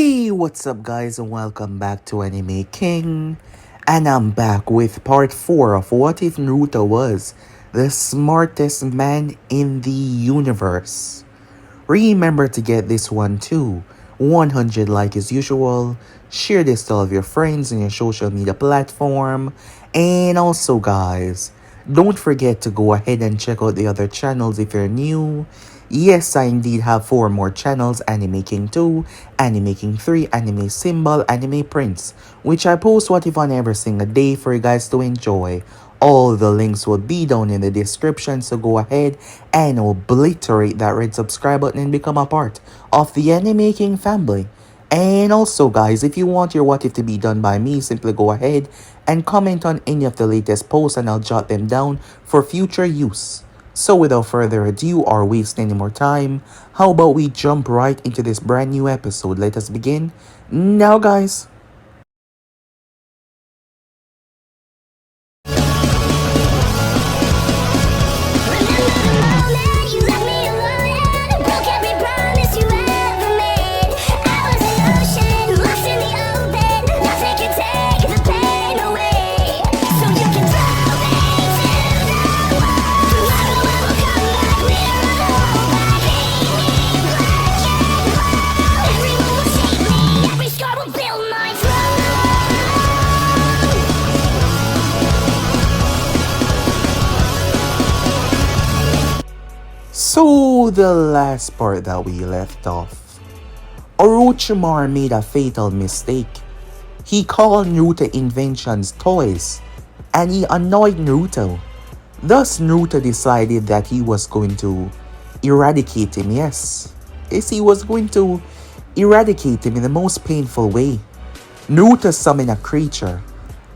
Hey, what's up, guys, and welcome back to Anime King. And I'm back with part 4 of What If Naruto Was the Smartest Man in the Universe. Remember to get this one too. 100 like as usual. Share this to all of your friends on your social media platform. And also, guys, don't forget to go ahead and check out the other channels if you're new. Yes, I indeed have 4 more channels: Anime King 2, Anime King 3, Anime Symbol, Anime Prince, which I post what if on every single day for you guys to enjoy. All the links will be down in the description, so go ahead and obliterate that red subscribe button and become a part of the Anime King family. And also, guys, if you want your what if to be done by me, simply go ahead and comment on any of the latest posts and I'll jot them down for future use. So without further ado or waste any more time, how about we jump right into this brand new episode? Let us begin now, guys. So, the last part that we left off, Orochimaru made a fatal mistake. He called Naruto inventions toys, and he annoyed Naruto. Thus, Naruto decided that he was going to eradicate him, yes. He was going to eradicate him in the most painful way. Naruto summoned a creature.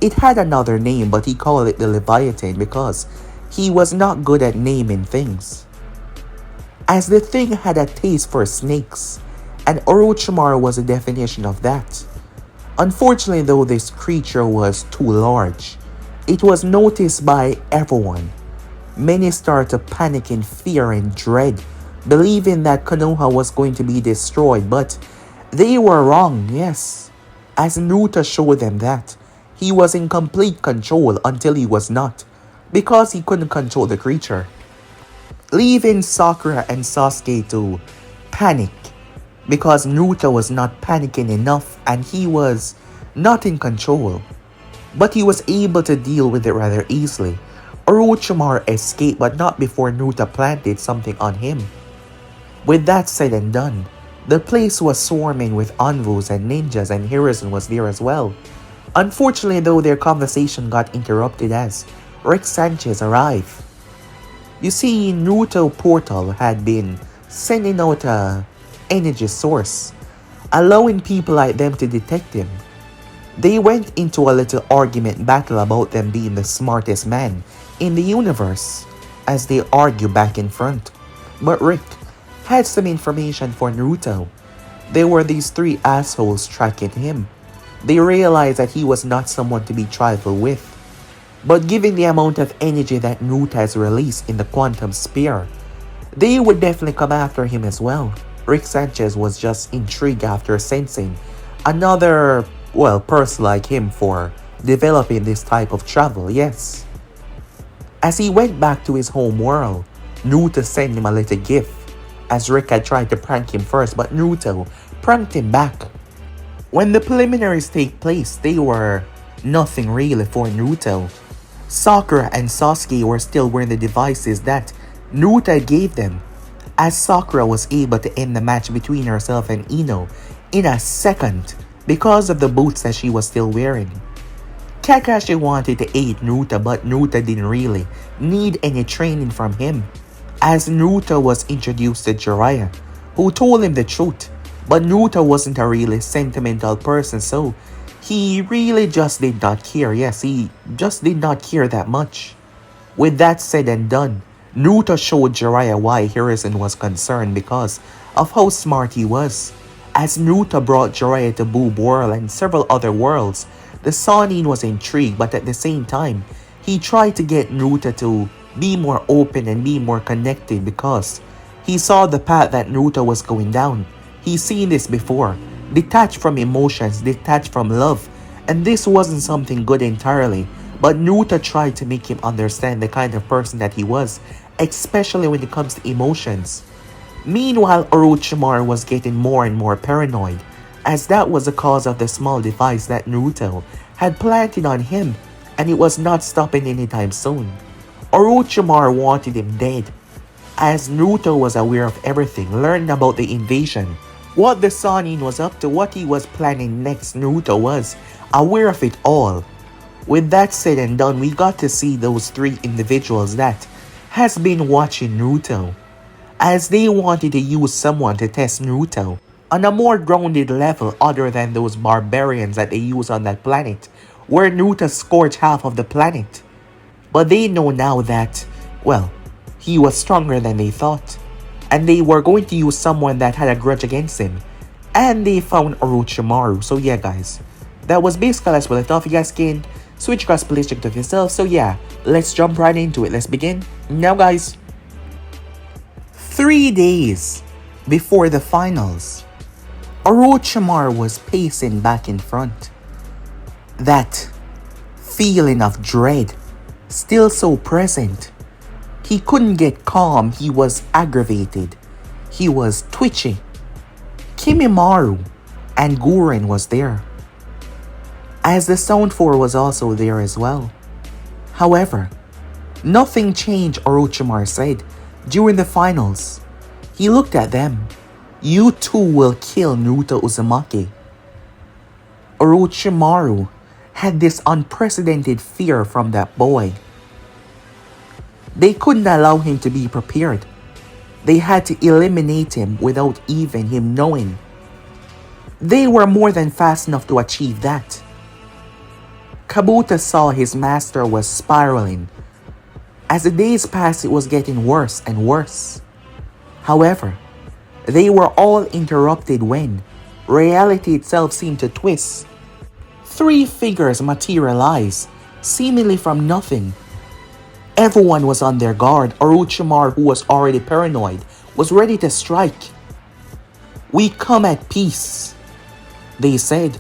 It had another name, but he called it the Leviathan because he was not good at naming things, as the thing had a taste for snakes, and Orochimaru was a definition of that. Unfortunately though, this creature was too large. It was noticed by everyone. Many started to panic in fear and dread, believing that Konoha was going to be destroyed, but they were wrong, yes. As Naruto showed them that he was in complete control until he was not, because he couldn't control the creature, leaving Sakura and Sasuke to panic because Naruto was not panicking enough and he was not in control. But he was able to deal with it rather easily. Orochimaru escaped, but not before Naruto planted something on him. With that said and done, the place was swarming with envoys and ninjas, and Hiruzen was there as well. Unfortunately though, their conversation got interrupted as Rick Sanchez arrived. You see, Naruto portal had been sending out a energy source, allowing people like them to detect him. They went into a little argument battle about them being the smartest man in the universe as they argue back in front. But Rick had some information for Naruto. There were these 3 assholes tracking him. They realized that he was not someone to be trifled with. But given the amount of energy that Naruto has released in the quantum sphere, they would definitely come after him as well. Rick Sanchez was just intrigued after sensing another, person like him for developing this type of travel, yes. As he went back to his home world, Naruto sent him a little gift, as Rick had tried to prank him first, but Naruto pranked him back. When the preliminaries take place, they were nothing really for Naruto. Sakura and Sasuke were still wearing the devices that Naruto gave them, as Sakura was able to end the match between herself and Ino in a second because of the boots that she was still wearing. Kakashi wanted to aid Naruto, but Naruto didn't really need any training from him, as Naruto was introduced to Jiraiya, who told him the truth, but Naruto wasn't a really sentimental person, so he really just did not care. Yes, he just did not care that much. With that said and done, Naruto showed Jiraiya why Hiruzen was concerned because of how smart he was. As Naruto brought Jiraiya to Boob World and several other worlds, the Sannin was intrigued, but at the same time, he tried to get Naruto to be more open and be more connected because he saw the path that Naruto was going down. He's seen this before. detached from emotions, detached from love. And this wasn't something good entirely, but Naruto tried to make him understand the kind of person that he was, especially when it comes to emotions. Meanwhile, Orochimaru was getting more and more paranoid, as that was the cause of the small device that Naruto had planted on him, and it was not stopping anytime soon. Orochimaru wanted him dead, as Naruto was aware of everything, learned about the invasion, what the Sannin was up to, what he was planning next. Naruto was aware of it all. With that said and done, we got to see those three individuals that has been watching Naruto, as they wanted to use someone to test Naruto on a more grounded level other than those barbarians that they use on that planet, where Naruto scorched half of the planet. But they know now that, well, he was stronger than they thought, and they were going to use someone that had a grudge against him, and they found Orochimaru. So yeah guys, that was basically as well. I thought you guys can switch across, please check it out yourself. So yeah, let's jump right into it. Let's begin now guys. 3 days before the finals, Orochimaru was pacing back in front. That feeling of dread still so present. He couldn't get calm, he was aggravated. He was twitchy. Kimimaro and Guren was there, as the Sound 4 was also there as well. However, nothing changed, Orochimaru said. During the finals, he looked at them. You two will kill Naruto Uzumaki. Orochimaru had this unprecedented fear from that boy. They couldn't allow him to be prepared. They had to eliminate him without even him knowing. They were more than fast enough to achieve that. Kabuto saw his master was spiraling. As the days passed, it was getting worse and worse. However, they were all interrupted when reality itself seemed to twist. 3 figures materialized, seemingly from nothing. Everyone was on their guard. Orochimaru, who was already paranoid, was ready to strike. We come at peace, they said,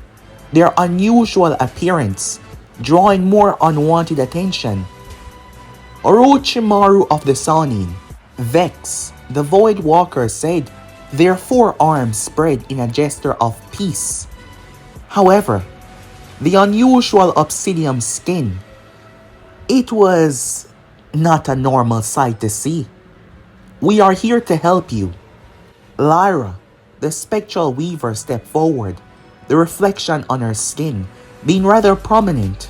their unusual appearance drawing more unwanted attention. Orochimaru of the Sannin, Vex, the Void Walker, said, their 4 arms spread in a gesture of peace. However, the unusual obsidian skin, it was not a normal sight to see. We are here to help you. Lyra, the spectral weaver, stepped forward, the reflection on her skin being rather prominent,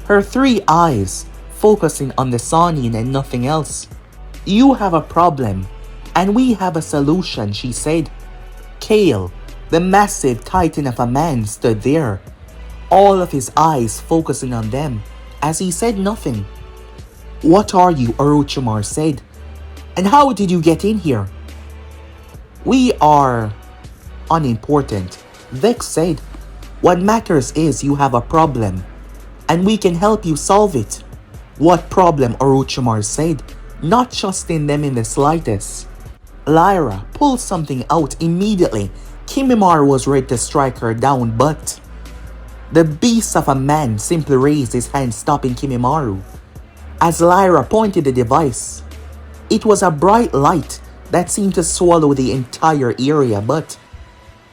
her 3 eyes focusing on the Sannin and nothing else. You have a problem, and we have a solution, she said. Kale, the massive titan of a man, stood there, all of his eyes focusing on them, as he said nothing. What are you? Orochimaru said. And how did you get in here? We are unimportant, Vex said. What matters is you have a problem, and we can help you solve it. What problem? Orochimaru said, not trusting them in the slightest. Lyra pulled something out immediately. Kimimaro was ready to strike her down, but the beast of a man simply raised his hand, stopping Kimimaro. As Lyra pointed the device, it was a bright light that seemed to swallow the entire area, but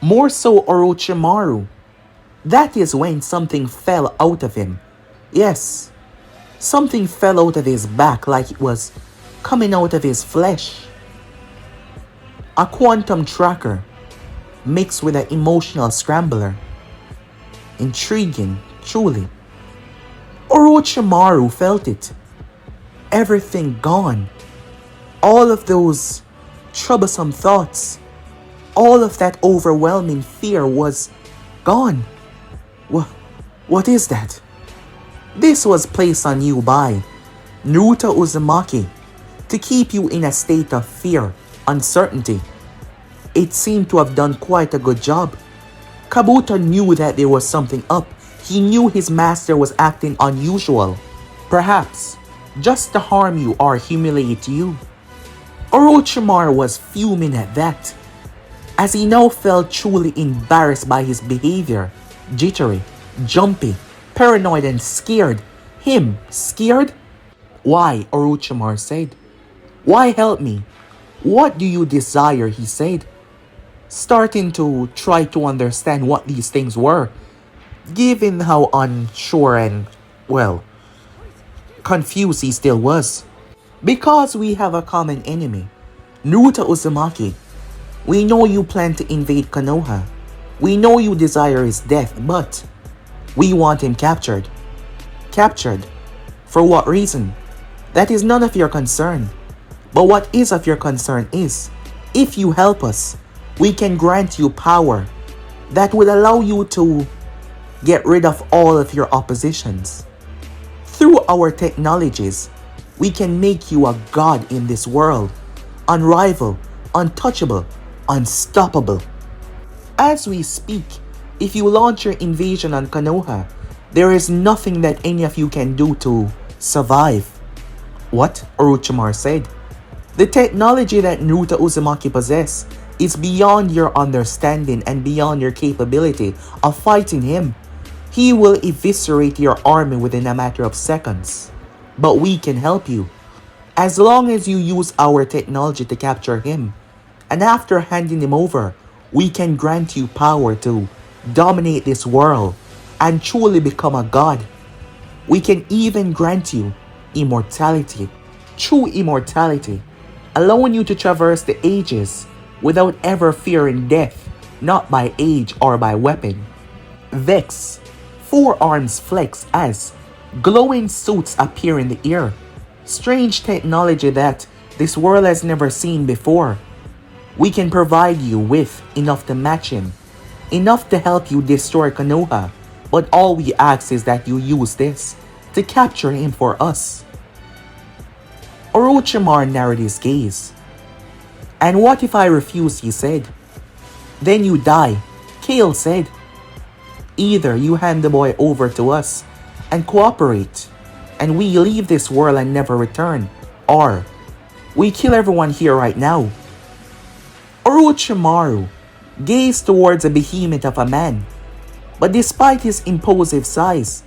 more so Orochimaru. That is when something fell out of him. Yes, something fell out of his back like it was coming out of his flesh. A quantum tracker mixed with an emotional scrambler. Intriguing, truly. Orochimaru felt it. Everything gone. All of those troublesome thoughts, all of that overwhelming fear was gone. What is that? This was placed on you by Naruto Uzumaki to keep you in a state of fear, uncertainty. It seemed to have done quite a good job. Kabuto knew that there was something up. He knew his master was acting unusual. Perhaps just to harm you or humiliate you. Orochimaru was fuming at that. as he now felt truly embarrassed by his behavior. Jittery, jumpy, paranoid and scared. Him, scared? Why? Orochimaru said. Why help me? What do you desire? He said, starting to try to understand what these things were, given how unsure and, well, confused he still was. Because we have a common enemy, Naruto Uzumaki. We know you plan to invade Konoha. We know you desire his death, but we want him captured. Captured? For what reason? That is none of your concern. But what is of your concern is, if you help us, we can grant you power that will allow you to get rid of all of your oppositions. Through our technologies, we can make you a god in this world, unrivaled, untouchable, unstoppable. As we speak, if you launch your invasion on Konoha, there is nothing that any of you can do to survive. What? Orochimaru said. The technology that Naruto Uzumaki possesses is beyond your understanding and beyond your capability of fighting him. He will eviscerate your army within a matter of seconds. But we can help you, as long as you use our technology to capture him. And after handing him over, we can grant you power to dominate this world and truly become a god. We can even grant you immortality, true immortality, allowing you to traverse the ages without ever fearing death, not by age or by weapon. Vex, forearms flex as glowing suits appear in the air. Strange technology that this world has never seen before. We can provide you with enough to match him, enough to help you destroy Konoha, but all we ask is that you use this to capture him for us. Orochimaru narrowed his gaze. And what if I refuse? He said. Then you die, Kale said. Either you hand the boy over to us and cooperate, and we leave this world and never return, or we kill everyone here right now. Orochimaru gazed towards a behemoth of a man, but despite his imposing size,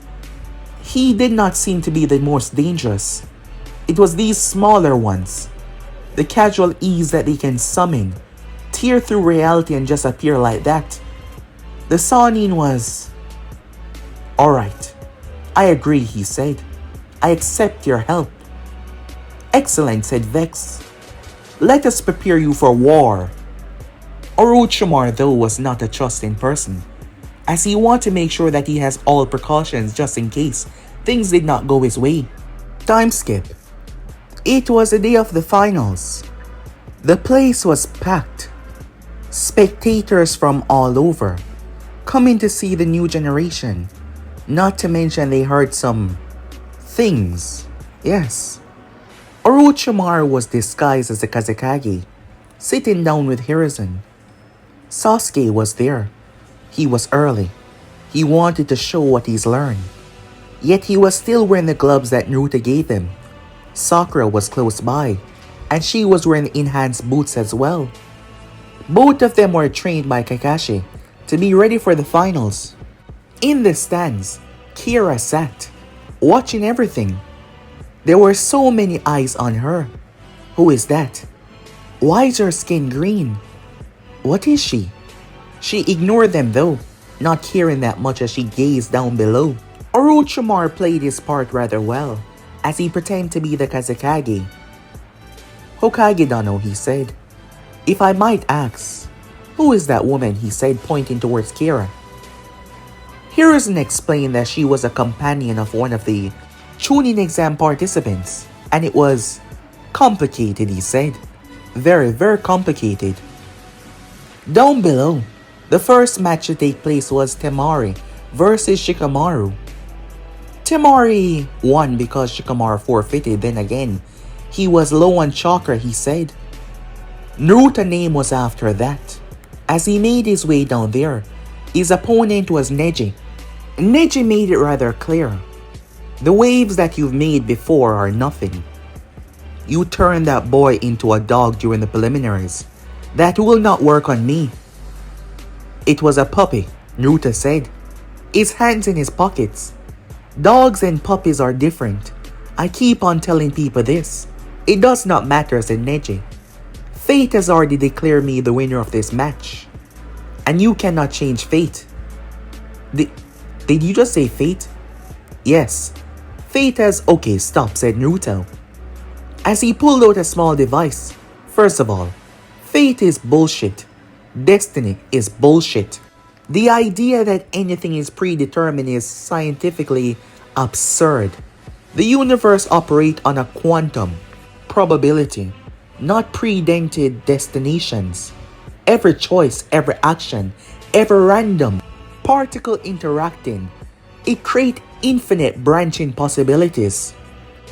he did not seem to be the most dangerous. It was these smaller ones, the casual ease that they can summon, tear through reality and just appear like that. The Sannin was... Alright, I agree, he said. I accept your help. Excellent, said Vex. Let us prepare you for war. Orochimaru, though, was not a trusting person, as he wanted to make sure that he has all precautions just in case things did not go his way. Time skip. It was the day of the finals. The place was packed. Spectators from all over, coming to see the new generation. Not to mention they heard some things. Yes. Orochimaru was disguised as a Kazekage, sitting down with Hiruzen. Sasuke was there. He was early. He wanted to show what he's learned. Yet he was still wearing the gloves that Naruto gave him. Sakura was close by, and she was wearing enhanced boots as well. Both of them were trained by Kakashi to be ready for the finals. In the stands, Kira sat, watching everything. There were so many eyes on her. Who is that? Why is her skin green? What is she? She ignored them though, not caring that much as she gazed down below. Orochimaru played his part rather well, as he pretended to be the Kazekage. Hokage Dono, he said. If I might ask, who is that woman? He said, pointing towards Kira. Hiruzen explained that she was a companion of one of the Chunin exam participants, and it was complicated, he said. Very, very complicated. Down below, the first match to take place was Temari versus Shikamaru. Temari won because Shikamaru forfeited. Then again, he was low on chakra, he said. Naruto's name was after that. As he made his way down there, his opponent was Neji. Neji made it rather clear. The waves that you've made before are nothing. You turned that boy into a dog during the preliminaries. That will not work on me. It was a puppy, Naruto said, his hands in his pockets. Dogs and puppies are different. I keep on telling people this. It does not matter, said Neji. Fate has already declared me the winner of this match. And you cannot change fate. Did you just say fate? Yes. Fate has... Okay, stop, said Naruto. As he pulled out a small device. First of all, fate is bullshit. Destiny is bullshit. The idea that anything is predetermined is scientifically absurd. The universe operates on a quantum probability, not predented destinations. Every choice, every action, every random particle interacting, it creates infinite branching possibilities.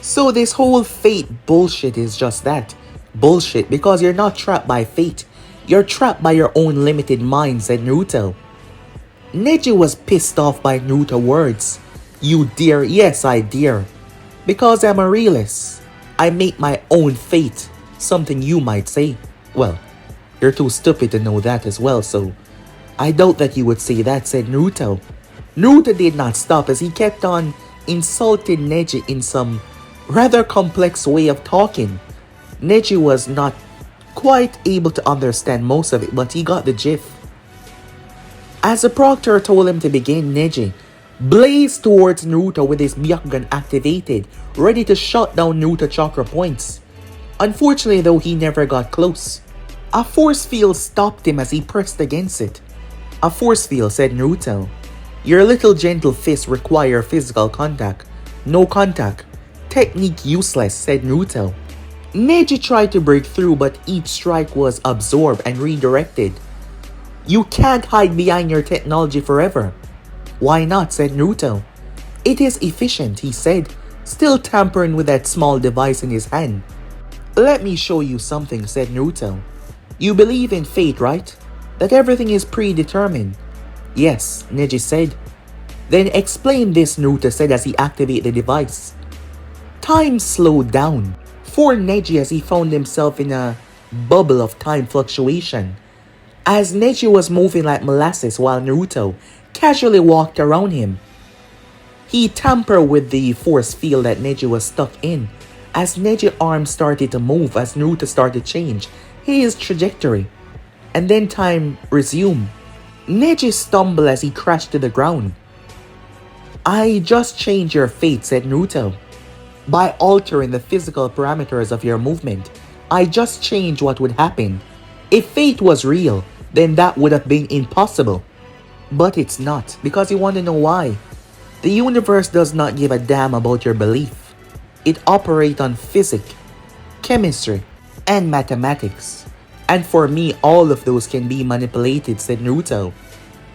So this whole fate bullshit is just that. Bullshit, because you're not trapped by fate. You're trapped by your own limited mind, said Naruto. Neji was pissed off by Naruto's words. You dare? Yes, I dare. Because I'm a realist. I make my own fate. Something you might say. Well, you're too stupid to know that as well, so I doubt that you would say that, said Naruto. Naruto did not stop as he kept on insulting Neji in some rather complex way of talking. Neji was not quite able to understand most of it, but he got the gist. As the proctor told him to begin, Neji blazed towards Naruto with his Byakugan activated, ready to shut down Naruto chakra points. Unfortunately though, he never got close. A force field stopped him as he pressed against it. A force field, said Naruto. Your little gentle fists require physical contact. No contact. Technique useless, said Naruto. Neji tried to break through, but each strike was absorbed and redirected. You can't hide behind your technology forever. Why not, said Naruto. It is efficient, he said, still tampering with that small device in his hand. Let me show you something, said Naruto. You believe in fate, right? That everything is predetermined. Yes, Neji said. Then explain this, Naruto said as he activated the device. Time slowed down for Neji as he found himself in a bubble of time fluctuation. As Neji was moving like molasses while Naruto casually walked around him. He tampered with the force field that Neji was stuck in. As Neji's arm started to move as Naruto started to change his trajectory. And then time resumed. Neji stumbled as he crashed to the ground. I just changed your fate, said Naruto. By altering the physical parameters of your movement, I just changed what would happen. If fate was real, then that would have been impossible. But it's not, because you want to know why. The universe does not give a damn about your belief. It operates on physics, chemistry, and mathematics. And for me, all of those can be manipulated, said Naruto.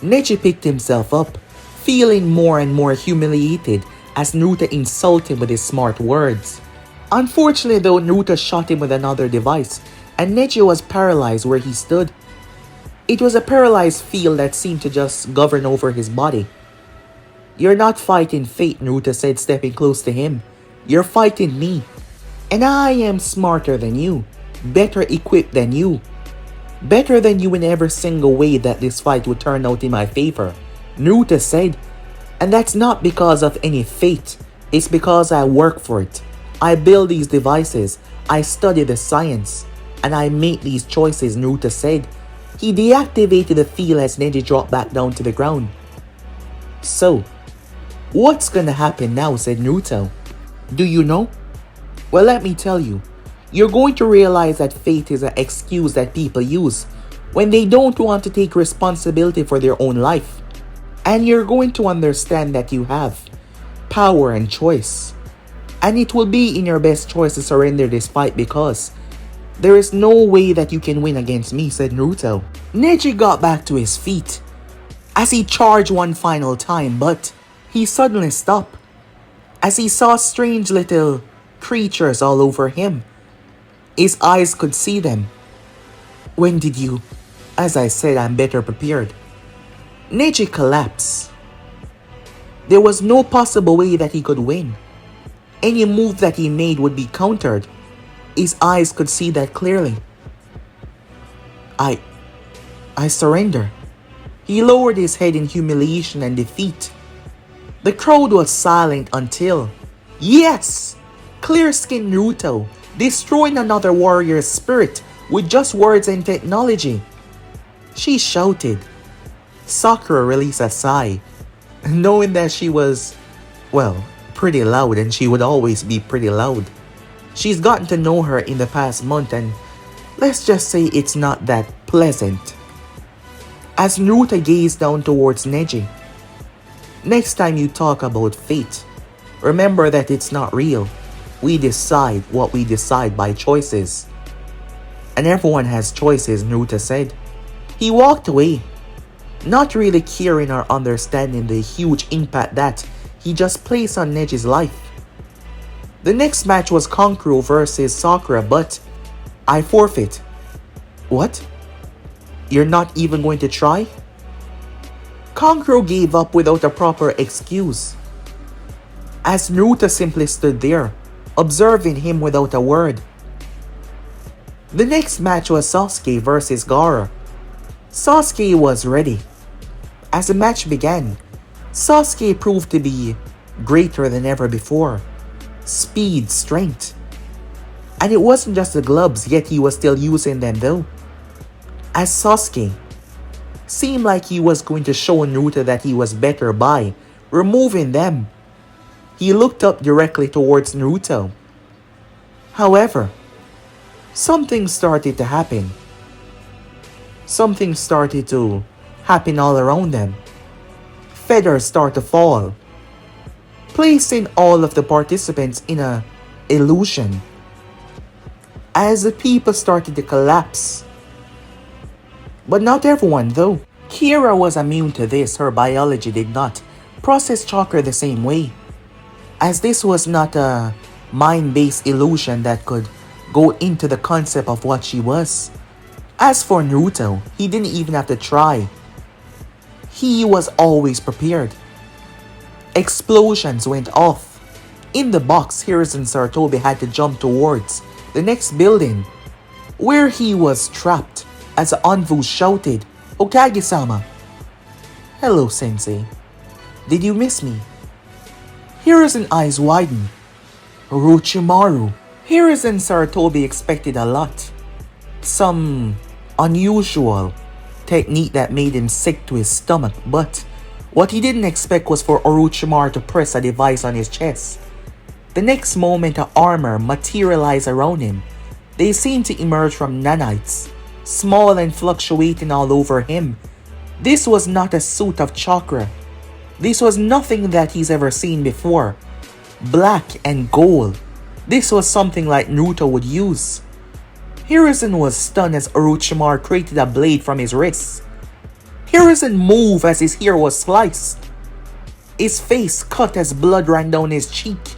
Neji picked himself up, feeling more and more humiliated as Naruto insulted him with his smart words. Unfortunately though, Naruto shot him with another device, and Neji was paralyzed where he stood. It was a paralyzed field that seemed to just govern over his body. You're not fighting fate, Naruto said, stepping close to him. You're fighting me. And I am smarter than you, better equipped than you. Better than you in every single way that this fight would turn out in my favor, Naruto said. And that's not because of any fate, it's because I work for it. I build these devices, I study the science, and I make these choices, Naruto said. He deactivated the field as Neji dropped back down to the ground. So, what's gonna happen now, said Naruto. Do you know? Well, let me tell you. You're going to realize that fate is an excuse that people use when they don't want to take responsibility for their own life. And you're going to understand that you have power and choice. And it will be in your best choice to surrender this fight because there is no way that you can win against me, said Naruto. Neji got back to his feet as he charged one final time, but he suddenly stopped as he saw strange little creatures all over him. His eyes could see them. When did you? As I said, I'm better prepared. Neji collapsed. There was no possible way that he could win. Any move that he made would be countered. His eyes could see that clearly. I surrender. He lowered his head in humiliation and defeat. The crowd was silent until, yes! Clear-skinned Naruto, destroying another warrior's spirit with just words and technology. She shouted. Sakura released a sigh, knowing that she was, well, pretty loud, and she would always be pretty loud. She's gotten to know her in the past month, and let's just say it's not that pleasant. As Naruto gazed down towards Neji, next time you talk about fate, remember that it's not real. We decide what we decide by choices. And everyone has choices, Naruto said. He walked away, not really caring or understanding the huge impact that he just placed on Neji's life. The next match was Kankuro versus Sakura, but I forfeit. What? You're not even going to try? Kankuro gave up without a proper excuse, as Naruto simply stood there, observing him without a word. The next match was Sasuke versus Gaara. Sasuke was ready. As the match began, Sasuke proved to be greater than ever before. Speed, strength. And it wasn't just the gloves, yet he was still using them though. As Sasuke seemed like he was going to show Naruto that he was better by removing them, he looked up directly towards Naruto. However, something started to happen. Something started to happen all around them. Feathers start to fall, placing all of the participants in an illusion. As the people started to collapse. But not everyone though. Kira was immune to this, her biology did not process chakra the same way, as this was not a mind-based illusion that could go into the concept of what she was. As for Naruto, he didn't even have to try. He was always prepared. Explosions went off. In the box, Hiruzen Sarutobi had to jump towards the next building, where he was trapped, as Anvu shouted, "Okage-sama!" "Hello, Sensei. Did you miss me?" Hiruzen's eyes widened. Orochimaru. Hiruzen Sarutobi expected a lot. Some unusual technique that made him sick to his stomach, but what he didn't expect was for Orochimaru to press a device on his chest. The next moment, an armor materialized around him. They seemed to emerge from nanites, small and fluctuating all over him. This was not a suit of chakra. This was nothing that he's ever seen before. Black and gold. This was something like Naruto would use. Hiruzen was stunned as Orochimaru created a blade from his wrist. Hiruzen moved as his hair was sliced. His face cut as blood ran down his cheek.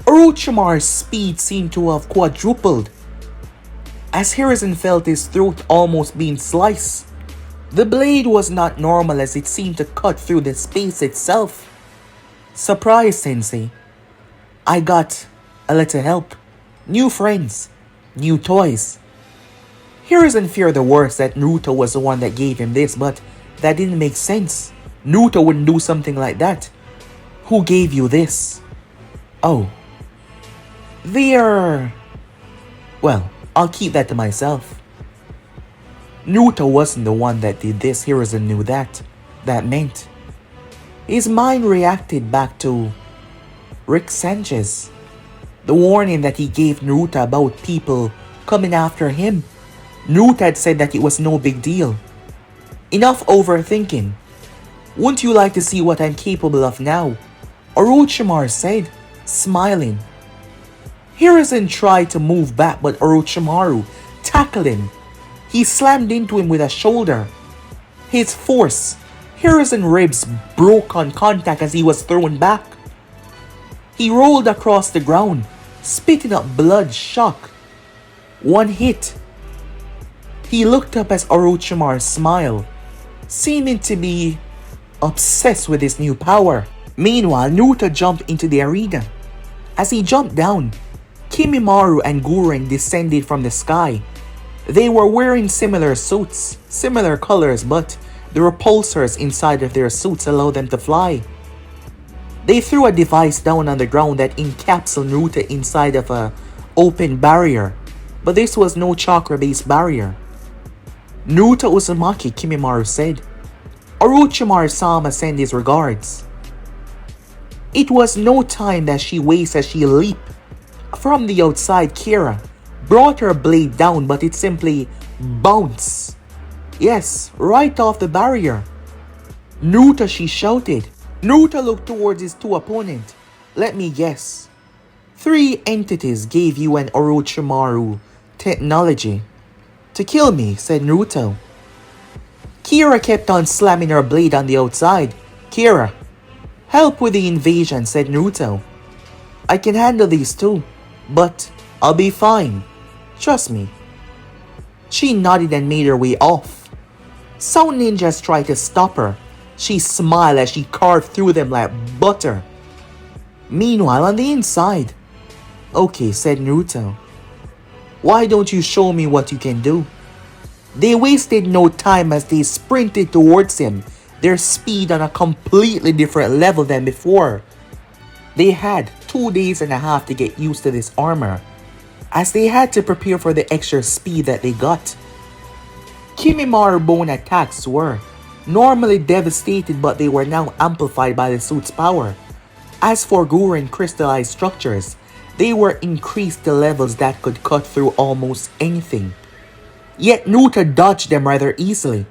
Orochimaru's speed seemed to have quadrupled, as Hiruzen felt his throat almost being sliced. The blade was not normal, as it seemed to cut through the space itself. "Surprise, Sensei. I got a little help. New friends. New toys." Hiruzen feared the worst, that Naruto was the one that gave him this, but that didn't make sense. Naruto wouldn't do something like that. "Who gave you this?" "Oh. They're... well, I'll keep that to myself." Naruto wasn't the one that did this. Hiruzen knew that. That meant his mind reacted back to Rick Sanchez. The warning that he gave Naruto about people coming after him. Naruto had said that it was no big deal. "Enough overthinking. Wouldn't you like to see what I'm capable of now?" Orochimaru said, smiling. Hiruzen tried to move back, but Orochimaru tackled him. He slammed into him with a shoulder. His force. Hiruzen's ribs broke on contact as he was thrown back. He rolled across the ground, spitting up blood, shock. One hit. He looked up as Orochimaru smiled, seeming to be obsessed with his new power. Meanwhile, Naruto jumped into the arena. As he jumped down, Kimimaro and Gurren descended from the sky. They were wearing similar suits, similar colors, but the repulsors inside of their suits allowed them to fly. They threw a device down on the ground that encapsulated Naruto inside of a open barrier, but this was no chakra-based barrier. Naruto Uzumaki, Kimimaro said. Orochimaru Sama sent his regards. It was no time that she wasted as she leaped. From the outside, Kira brought her blade down, but it simply bounced. Yes, right off the barrier. Naruto, she shouted. Naruto looked towards his two opponents. Let me guess. 3 entities gave you an Orochimaru technology. To kill me, said Naruto. Kira kept on slamming her blade on the outside. Kira, help with the invasion, said Naruto. I can handle these too, but I'll be fine. Trust me. She nodded and made her way off. Some ninjas tried to stop her. She smiled as she carved through them like butter. Meanwhile, on the inside. Okay, said Naruto. Why don't you show me what you can do? They wasted no time as they sprinted towards him, their speed on a completely different level than before. They had 2 days and a half to get used to this armor, as they had to prepare for the extra speed that they got. Kimimaro bone attacks were normally devastated, but they were now amplified by the suit's power. As for Guren crystallized structures, they were increased to levels that could cut through almost anything. Yet Naruto dodged them rather easily.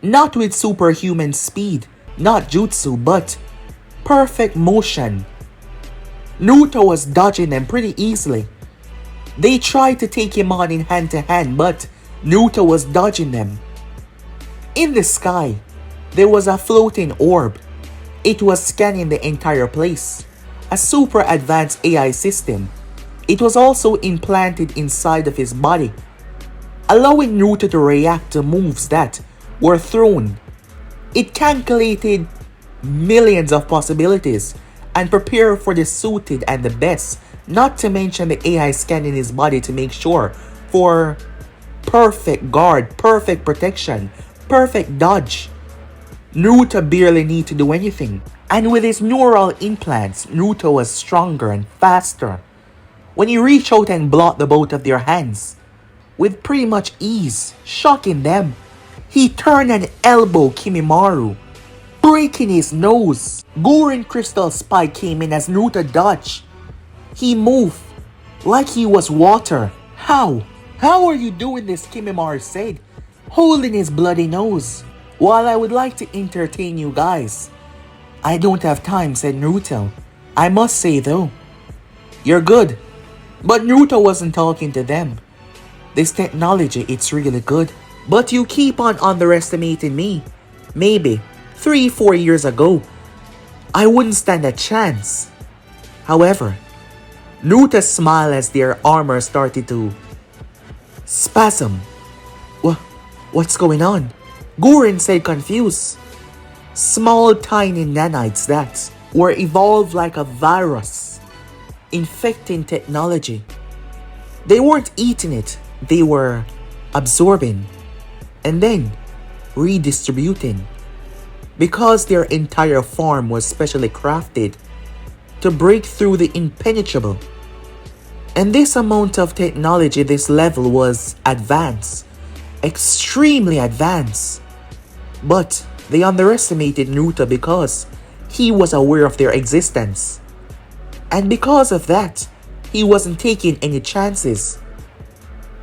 Not with superhuman speed, not jutsu, but perfect motion. Naruto was dodging them pretty easily. They tried to take him on in hand to hand, but Naruto was dodging them. In the sky, there was a floating orb. It was scanning the entire place. A super advanced AI system. It was also implanted inside of his body, allowing Naruto to react to moves that were thrown. It calculated millions of possibilities and prepared for the suited and the best, not to mention the AI scanning his body to make sure for perfect guard, perfect protection, perfect dodge. Naruto barely need to do anything. And with his neural implants, Naruto was stronger and faster. When he reached out and blocked the both of their hands, with pretty much ease, shocking them, he turned and elbowed Kimimaro, breaking his nose. Guren crystal spike came in as Naruto dodged. He moved like he was water. How? How are you doing this? Kimimaro said, holding his bloody nose. While I would like to entertain you guys, I don't have time, said Naruto. I must say though, you're good. But Naruto wasn't talking to them. This technology, it's really good. But you keep on underestimating me. Maybe 3-4 years ago, I wouldn't stand a chance. However, Naruto smiled as their armor started to spasm. What's going on? Guren said confused. Small tiny nanites that were evolved like a virus, infecting technology. They weren't eating it, they were absorbing and then redistributing, because their entire form was specially crafted to break through the impenetrable. And this amount of technology, this level was advanced, extremely advanced. But they underestimated Naruto because he was aware of their existence. And because of that, he wasn't taking any chances.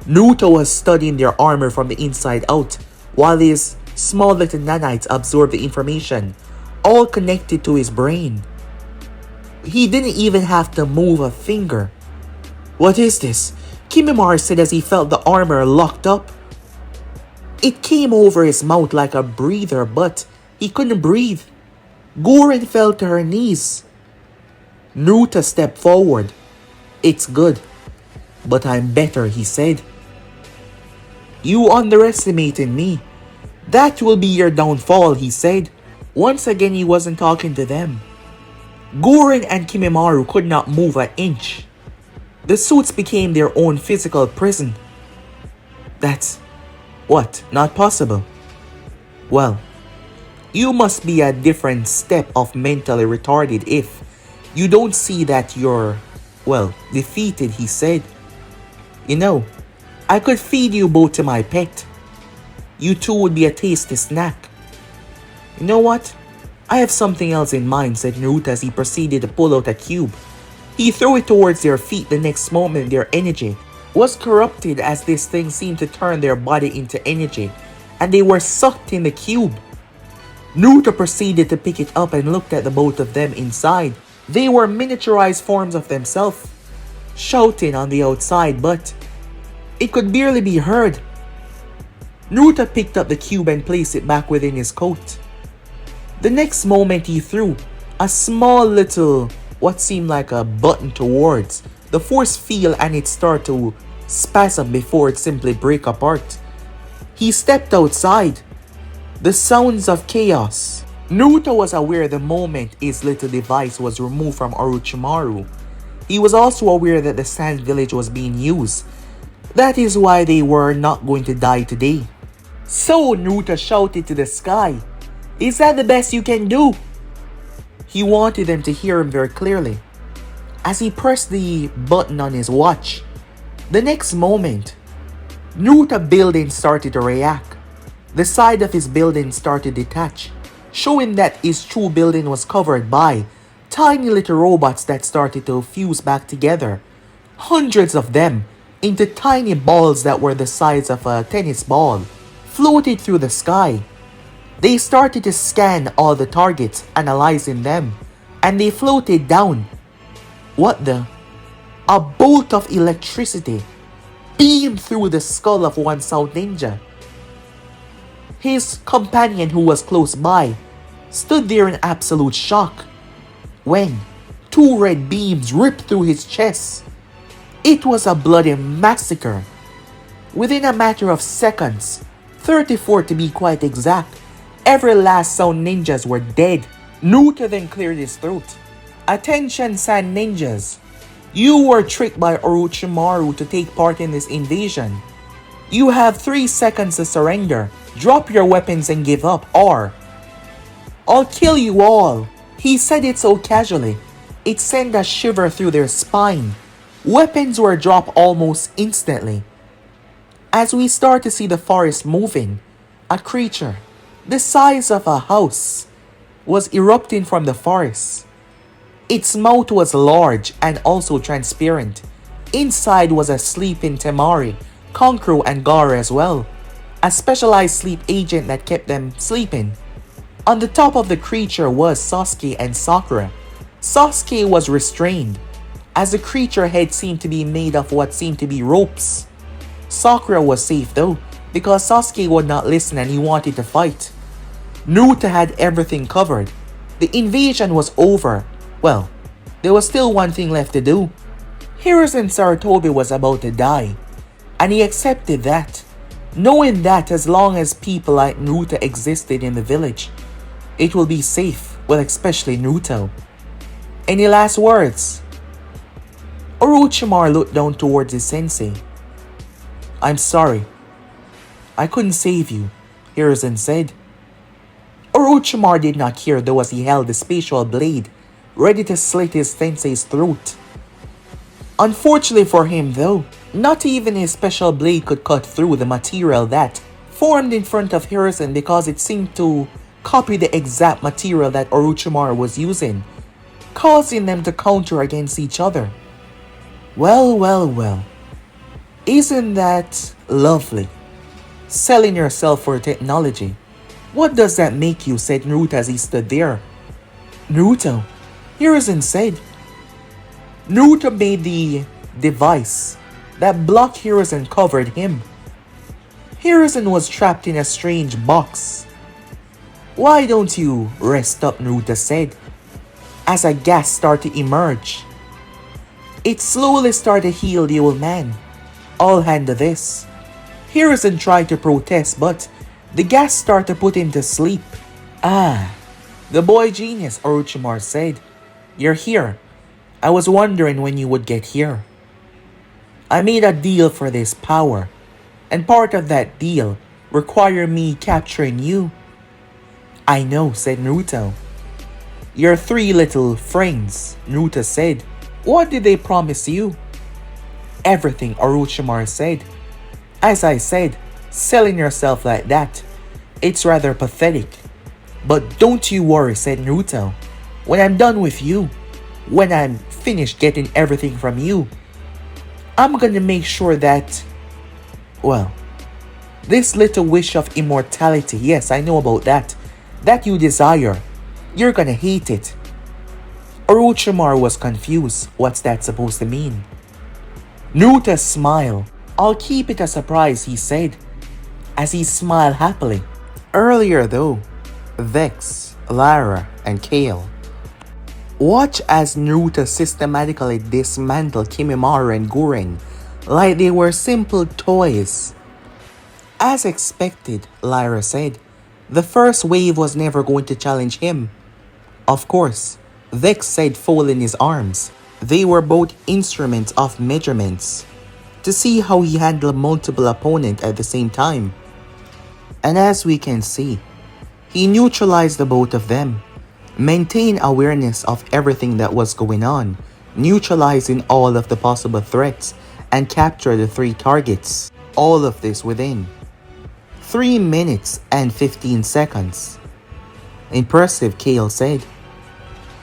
Naruto was studying their armor from the inside out, while his small little nanites absorbed the information, all connected to his brain. He didn't even have to move a finger. What is this? Kimimaro said as he felt the armor locked up. It came over his mouth like a breather, but he couldn't breathe. Guren fell to her knees. Naruto stepped forward. It's good, but I'm better, he said. You underestimated me. That will be your downfall, he said. Once again, he wasn't talking to them. Guren and Kimimaro could not move an inch. The suits became their own physical prison. That's what? Not possible? Well, you must be a different step of mentally retarded if you don't see that you're, well, defeated, he said. You know, I could feed you both to my pet. You two would be a tasty snack. You know what? I have something else in mind, said Naruto as he proceeded to pull out a cube. He threw it towards their feet. The next moment their energy was corrupted as this thing seemed to turn their body into energy, and they were sucked in the cube. Naruto proceeded to pick it up and looked at the both of them inside. They were miniaturized forms of themselves, shouting on the outside, but it could barely be heard. Naruto picked up the cube and placed it back within his coat. The next moment he threw a small little, what seemed like a button towards the force field, and it started to spasm before it simply break apart. He stepped outside. The sounds of chaos. Naruto was aware the moment his little device was removed from Orochimaru. He was also aware that the sand village was being used. That is why they were not going to die today. So Naruto shouted to the sky, "Is that the best you can do?" He wanted them to hear him very clearly. As he pressed the button on his watch, the next moment, Naruto's building started to react. The side of his building started to detach, showing that his true building was covered by tiny little robots that started to fuse back together. Hundreds of them, into tiny balls that were the size of a tennis ball, floated through the sky. They started to scan all the targets, analyzing them, and they floated down. What the? A bolt of electricity beamed through the skull of one Sound Ninja. His companion, who was close by, stood there in absolute shock when two red beams ripped through his chest. It was a bloody massacre. Within a matter of seconds, 34 to be quite exact, every last Sound Ninjas were dead. Naruto then cleared his throat. "Attention, Sand Ninjas. You were tricked by Orochimaru to take part in this invasion. You have 3 seconds to surrender. Drop your weapons and give up, or I'll kill you all." He said it so casually, it sent a shiver through their spine. Weapons were dropped almost instantly. As we start to see the forest moving, a creature the size of a house was erupting from the forest. Its mouth was large and also transparent. Inside was a sleeping Temari, Kankuro, and Gara as well, a specialized sleep agent that kept them sleeping. On the top of the creature was Sasuke and Sakura. Sasuke was restrained, as the creature head seemed to be made of what seemed to be ropes. Sakura was safe though, because Sasuke would not listen and he wanted to fight. Naruto had everything covered. The invasion was over. Well, there was still one thing left to do. Hiruzen Sarutobi was about to die, and he accepted that, knowing that as long as people like Naruto existed in the village, it will be safe, well, especially Naruto. Any last words? Orochimaru looked down towards his sensei. "I'm sorry. I couldn't save you," Hiruzen said. Orochimaru did not care though as he held the spatial blade, ready to slit his sensei's throat. Unfortunately for him though, not even his special blade could cut through the material that formed in front of Hiruzen, because it seemed to copy the exact material that Orochimaru was using, causing them to counter against each other. Well, well, well. Isn't that lovely? Selling yourself for technology. "What does that make you?" said Naruto as he stood there. "Naruto," Hiruzen said. Naruto made the device that blocked Hiruzen covered him. Hiruzen was trapped in a strange box. "Why don't you rest up?" Naruto said, as a gas started to emerge. It slowly started to heal the old man. "I'll handle this." Hiruzen tried to protest, but the gas started to put him to sleep. "Ah, the boy genius," Orochimaru said. "You're here. I was wondering when you would get here. I made a deal for this power, And part of that deal required me capturing you. I know, said Naruto. Your three little friends, Naruto said. What did they promise you? Everything, Orochimaru said. As I said, selling yourself like that, it's rather pathetic. But don't you worry, said Naruto. When I'm done with you, when I'm finished getting everything from you, I'm gonna make sure that, well, this little wish of immortality, yes, I know about that you desire, you're gonna hate it. Orochimaru was confused. What's that supposed to mean? Naruto smiled. I'll keep it a surprise, he said, as he smiled happily. Earlier though, Vex, Lyra, and Kale. Watch as Naruto systematically dismantled Kimimaro and Gurren like they were simple toys. As expected, Lyra said, the first wave was never going to challenge him. Of course, Vex said, folding his arms. They were both instruments of measurements to see how he handled multiple opponents at the same time. And as we can see, he neutralized the both of them, maintained awareness of everything that was going on, neutralizing all of the possible threats, and captured the three targets. All of this within 3 minutes and 15 seconds. Impressive, Kale said.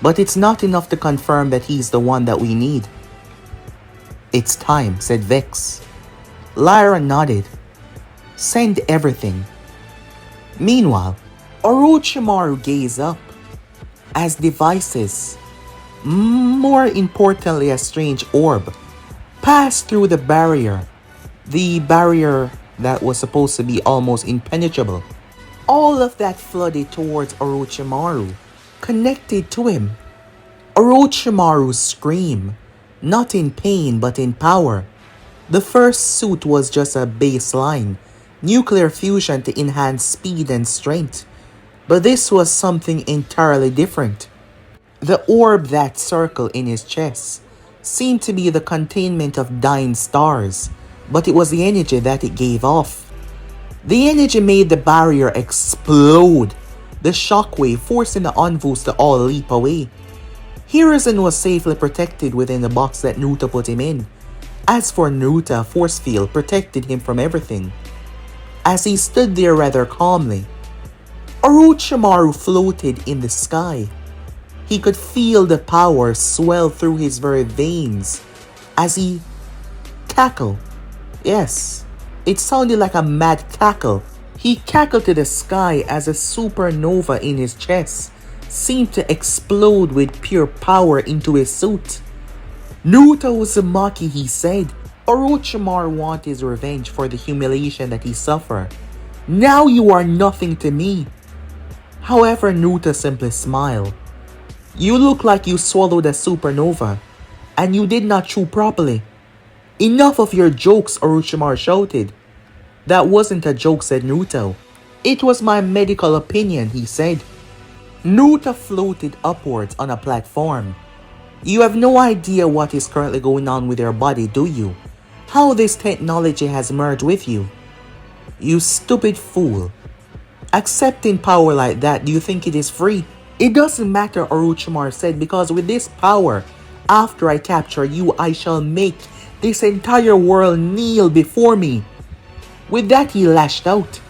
But it's not enough to confirm that he's the one that we need. It's time, said Vex. Lyra nodded. Send everything. Meanwhile, Orochimaru gazed up as devices, more importantly a strange orb, passed through the barrier that was supposed to be almost impenetrable. All of that flooded towards Orochimaru, connected to him. Orochimaru screamed, not in pain but in power. The first suit was just a baseline, nuclear fusion to enhance speed and strength. But this was something entirely different. The orb that circled in his chest seemed to be the containment of dying stars, but it was the energy that it gave off. The energy made the barrier explode, the shockwave forcing the envoys to all leap away. Hiruzen was safely protected within the box that Naruto put him in. As for Naruto, a force field protected him from everything. As he stood there rather calmly, Orochimaru floated in the sky. He could feel the power swell through his very veins as he cackled. Yes, it sounded like a mad cackle. He cackled to the sky as a supernova in his chest seemed to explode with pure power into his suit. Naruto Uzumaki, he said. Orochimaru wanted his revenge for the humiliation that he suffered. Now you are nothing to me. However, Naruto simply smiled. You look like you swallowed a supernova, and you did not chew properly. Enough of your jokes, Orochimaru shouted. That wasn't a joke, said Naruto. It was my medical opinion, he said. Naruto floated upwards on a platform. You have no idea what is currently going on with your body, do you? How this technology has merged with you? You stupid fool. Accepting power like that, do you think it is free? It doesn't matter, Orochimaru said, because with this power, after I capture you, I shall make this entire world kneel before me. With that, he lashed out.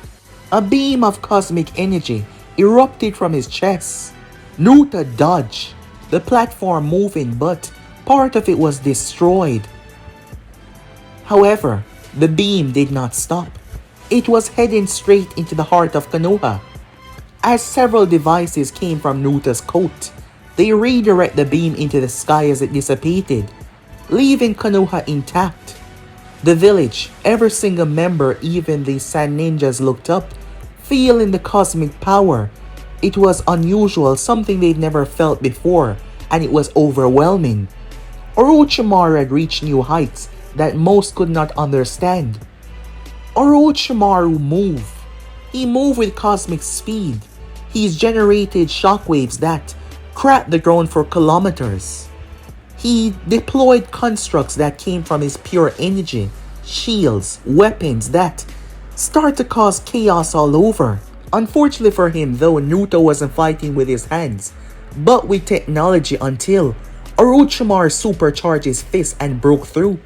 A beam of cosmic energy erupted from his chest. Naruto dodged, the platform moving, but part of it was destroyed. However, the beam did not stop. It was heading straight into the heart of Konoha. As several devices came from Naruto's coat, they redirect the beam into the sky as it dissipated, leaving Konoha intact. The village, every single member, even the Sand Ninjas, looked up, feeling the cosmic power. It was unusual, something they'd never felt before, and it was overwhelming. Orochimaru had reached new heights that most could not understand. Orochimaru moved. He moved with cosmic speed. He's generated shockwaves that cracked the ground for kilometers. He deployed constructs that came from his pure energy, shields, weapons that start to cause chaos all over. Unfortunately for him though, Naruto wasn't fighting with his hands, but with technology until Orochimaru supercharged his fist and broke through.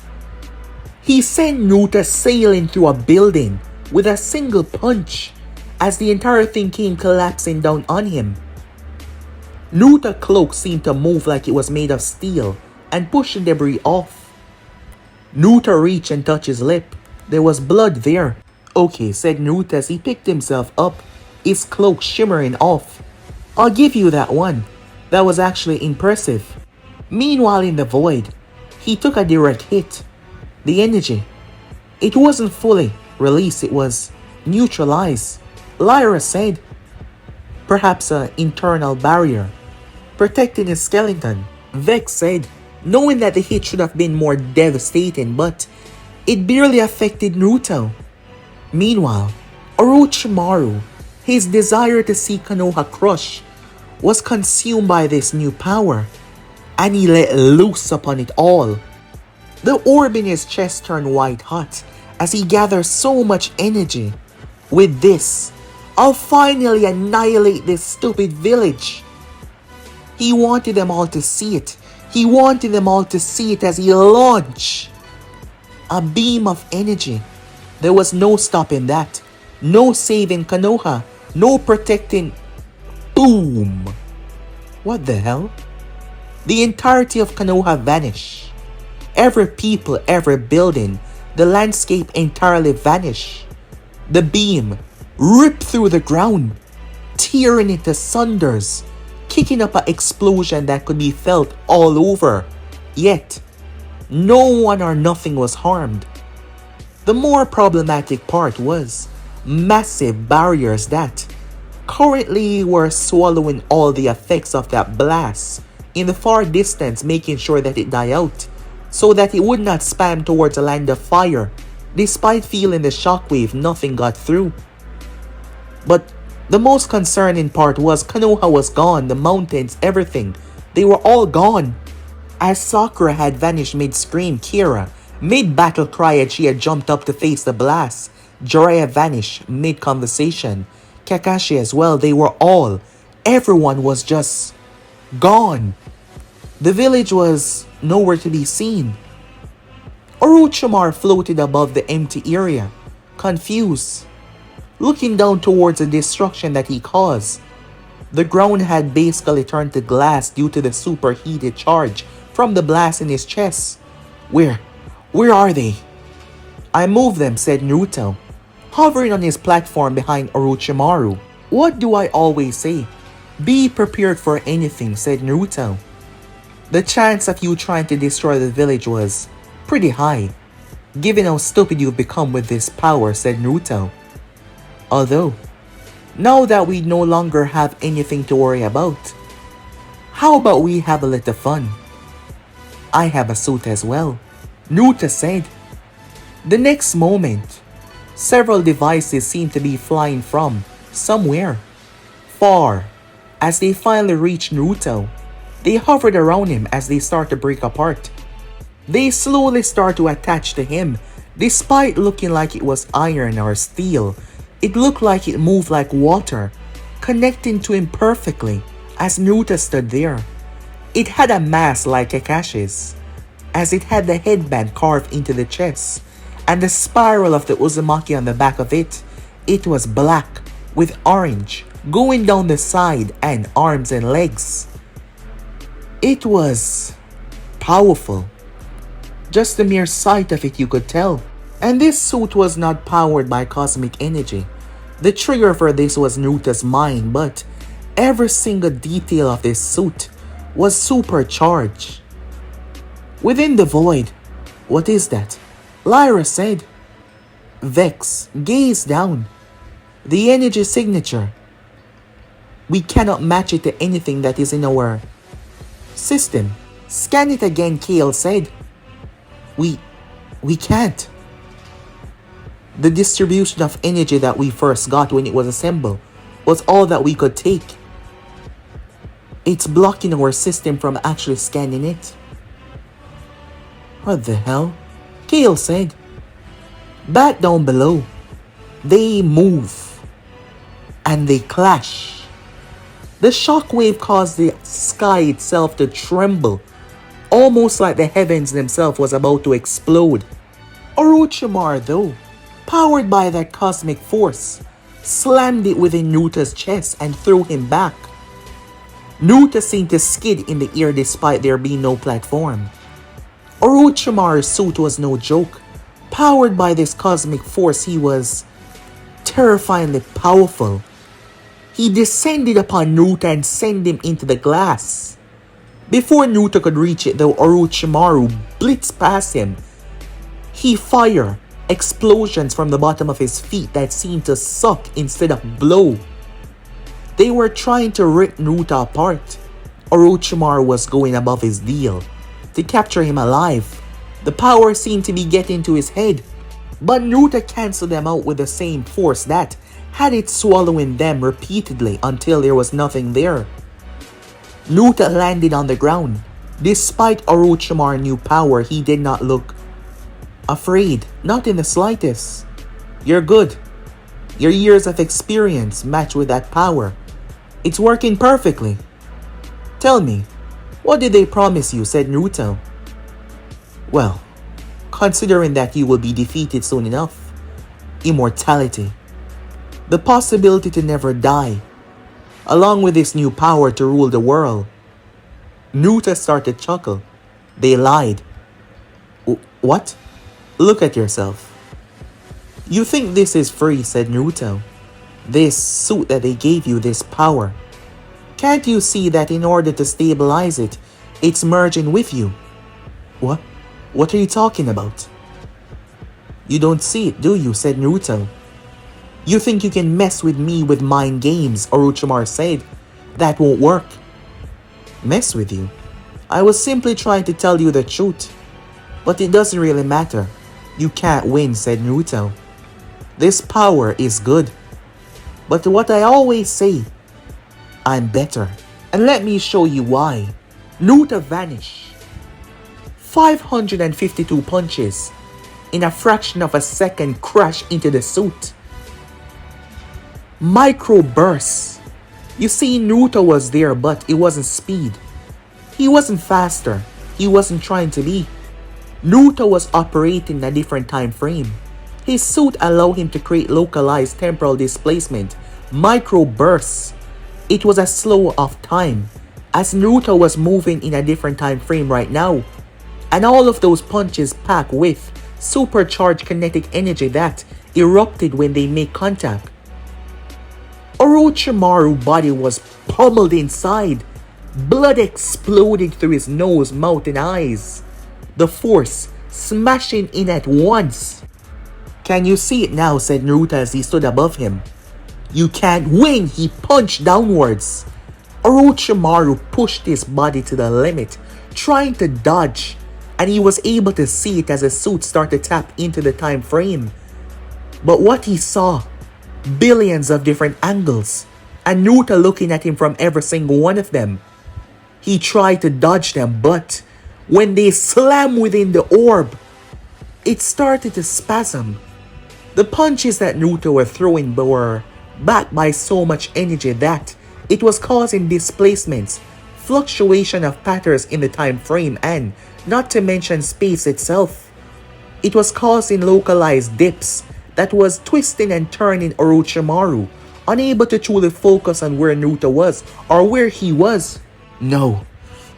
He sent Naruto sailing through a building with a single punch as the entire thing came collapsing down on him. Naruto's cloak seemed to move like it was made of steel and pushed the debris off. Naruto reached and touched his lip. There was blood there. Okay, said Naruto as he picked himself up, his cloak shimmering off. I'll give you that one. That was actually impressive. Meanwhile in the void, he took a direct hit. The energy. It wasn't fully released, it was neutralized. Lyra said. Perhaps an internal barrier, protecting his skeleton. Vex said, knowing that the hit should have been more devastating, but it barely affected Naruto. Meanwhile, Orochimaru, his desire to see Konoha crush, was consumed by this new power, and he let loose upon it all. The orb in his chest turned white hot as he gathered so much energy. With this, I'll finally annihilate this stupid village. He wanted them all to see it. He wanted them all to see it as he launched a beam of energy. There was no stopping that. No saving Konoha. No protecting. Boom! What the hell? The entirety of Konoha vanished. Every people, every building, the landscape entirely vanished. The beam ripped through the ground, tearing it to sunders, kicking up an explosion that could be felt all over. Yet, no one or nothing was harmed. The more problematic part was massive barriers that currently were swallowing all the effects of that blast in the far distance, making sure that it died out so that it would not spam towards a land of fire. Despite feeling the shockwave, nothing got through. But the most concerning part was Konoha was gone, the mountains, everything. They were all gone. As Sakura had vanished mid-scream, Kira, mid-battle cry as she had jumped up to face the blast. Jiraiya vanished mid-conversation. Kakashi as well, they were all. Everyone was just gone. The village was nowhere to be seen. Orochimaru floated above the empty area, confused, looking down towards the destruction that he caused. The ground had basically turned to glass due to the superheated charge from the blast in his chest. Where are they? I moved them, said Naruto, hovering on his platform behind Orochimaru. What do I always say? Be prepared for anything, said Naruto. The chance of you trying to destroy the village was pretty high, given how stupid you've become with this power, said Naruto. Although, now that we no longer have anything to worry about, how about we have a little fun? I have a suit as well, Naruto said. The next moment, several devices seemed to be flying from somewhere far. As they finally reached Naruto, they hovered around him as they start to break apart. They slowly start to attach to him. Despite looking like it was iron or steel, it looked like it moved like water, connecting to him perfectly as Naruto stood there. It had a mask like Kakashi's, as it had the headband carved into the chest, and the spiral of the Uzumaki on the back of it. It was black with orange going down the side and arms and legs. It was powerful. Just the mere sight of it you could tell. And this suit was not powered by cosmic energy. The trigger for this was Naruto's mind, but every single detail of this suit was supercharged. Within the void, what is that? Lyra said. Vex gazed down. The energy signature. We cannot match it to anything that is in our system. Scan it again, Kale said. We can't. The distribution of energy that we first got when it was assembled was all that we could take. It's blocking our system from actually scanning it. What the hell? Kale said. Back down below, they move and they clash. The shockwave caused the sky itself to tremble, almost like the heavens themselves was about to explode. Orochimaru, though, powered by that cosmic force, slammed it within Nuta's chest and threw him back. Nuta seemed to skid in the air despite there being no platform. Orochimaru's suit was no joke. Powered by this cosmic force, he was terrifyingly powerful. He descended upon Nuta and sent him into the glass. Before Nuta could reach it though, Orochimaru blitzed past him. He fired explosions from the bottom of his feet that seemed to suck instead of blow. They were trying to rip Nuta apart. Orochimaru was going above his deal to capture him alive. The power seemed to be getting to his head, but Nuta cancelled them out with the same force that had it swallowing them repeatedly until there was nothing there. Nuta landed on the ground. Despite Orochimaru's new power, he did not look afraid, not in the slightest. You're good. Your years of experience match with that power. It's working perfectly. Tell me, what did they promise you? Said Naruto. Well, considering that you will be defeated soon enough, immortality, the possibility to never die, along with this new power to rule the world. Naruto started to chuckle. They lied. What? Look at yourself. You think this is free, said Naruto. This suit that they gave you, this power. Can't you see that in order to stabilize it, it's merging with you? What? What are you talking about? You don't see it, do you? Said Naruto. You think you can mess with me with mind games, Orochimaru said. That won't work. Mess with you? I was simply trying to tell you the truth. But it doesn't really matter. You can't win, said Naruto. This power is good. But what I always say, I'm better. And let me show you why. Naruto vanished. 552 punches in a fraction of a second crash into the suit. Micro bursts. You see, Naruto was there, but it wasn't speed. He wasn't faster. He wasn't trying to be. Naruto was operating in a different time frame. His suit allowed him to create localized temporal displacement, micro bursts. It was a slow of time, as Naruto was moving in a different time frame right now. And all of those punches packed with supercharged kinetic energy that erupted when they made contact. Orochimaru's body was pummeled inside, blood exploding through his nose, mouth, and eyes. The force smashing in at once. Can you see it now? Said Naruto as he stood above him. You can't win, he punched downwards. Orochimaru pushed his body to the limit, trying to dodge, and he was able to see it as his suit started to tap into the time frame. But what he saw, billions of different angles, and Naruto looking at him from every single one of them. He tried to dodge them, but when they slammed within the orb, it started to spasm. The punches that Naruto were throwing were backed by so much energy that it was causing displacements, fluctuation of patterns in the time frame, and not to mention space itself. It was causing localized dips that was twisting and turning Orochimaru, unable to truly focus on where Naruto was or where he was. No,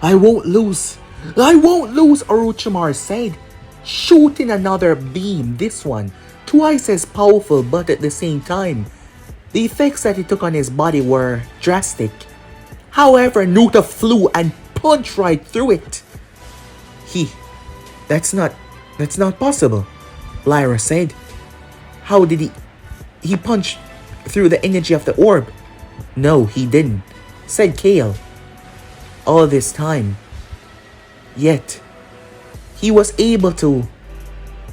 I won't lose. I won't lose, Orochimaru said, shooting another beam, this one twice as powerful, but at the same time, the effects that it took on his body were drastic. However, Naruto flew and punched right through it. That's not possible, Lyra said. How did he punched through the energy of the orb? No, he didn't, said Kale. All this time. Yet, he was able to